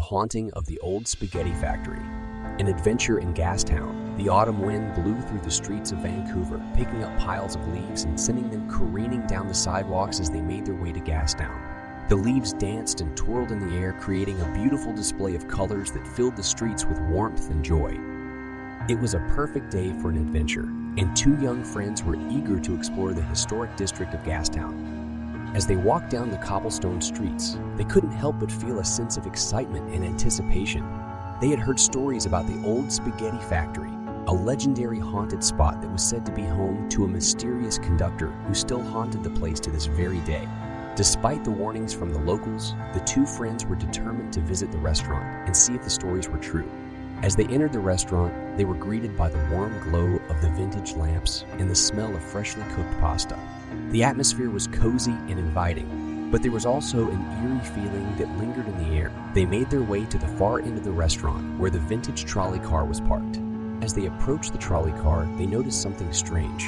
The Haunting of the Old Spaghetti Factory. An adventure in Gastown, the autumn wind blew through the streets of Vancouver, picking up piles of leaves and sending them careening down the sidewalks as they made their way to Gastown. The leaves danced and twirled in the air, creating a beautiful display of colors that filled the streets with warmth and joy. It was a perfect day for an adventure, and two young friends were eager to explore the historic district of Gastown. As they walked down the cobblestone streets, they couldn't help but feel a sense of excitement and anticipation. They had heard stories about the old spaghetti factory, a legendary haunted spot that was said to be home to a mysterious conductor who still haunted the place to this very day. Despite the warnings from the locals, the two friends were determined to visit the restaurant and see if the stories were true. As they entered the restaurant, they were greeted by the warm glow of the vintage lamps and the smell of freshly cooked pasta. The atmosphere was cozy and inviting, but there was also an eerie feeling that lingered in the air. They made their way to the far end of the restaurant where the vintage trolley car was parked. As they approached the trolley car, they noticed something strange.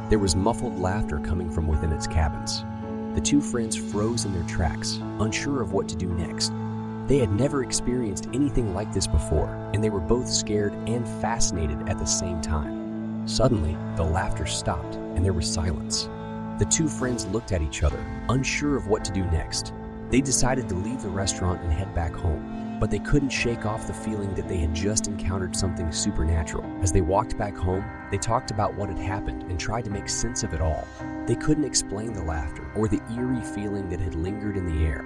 There was muffled laughter coming from within its cabins. The two friends froze in their tracks, unsure of what to do next. They had never experienced anything like this before, and they were both scared and fascinated at the same time. Suddenly, the laughter stopped, and there was silence. The two friends looked at each other, unsure of what to do next. They decided to leave the restaurant and head back home, but they couldn't shake off the feeling that they had just encountered something supernatural. As they walked back home, they talked about what had happened and tried to make sense of it all. They couldn't explain the laughter or the eerie feeling that had lingered in the air.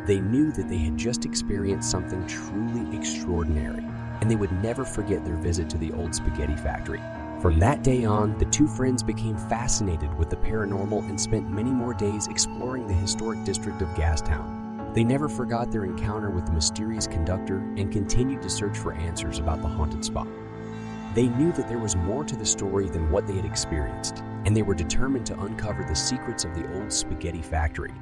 They knew that they had just experienced something truly extraordinary, and they would never forget their visit to the old spaghetti factory. From that day on, the two friends became fascinated with the paranormal and spent many more days exploring the historic district of Gastown. They never forgot their encounter with the mysterious conductor and continued to search for answers about the haunted spot. They knew that there was more to the story than what they had experienced, and they were determined to uncover the secrets of the old spaghetti factory.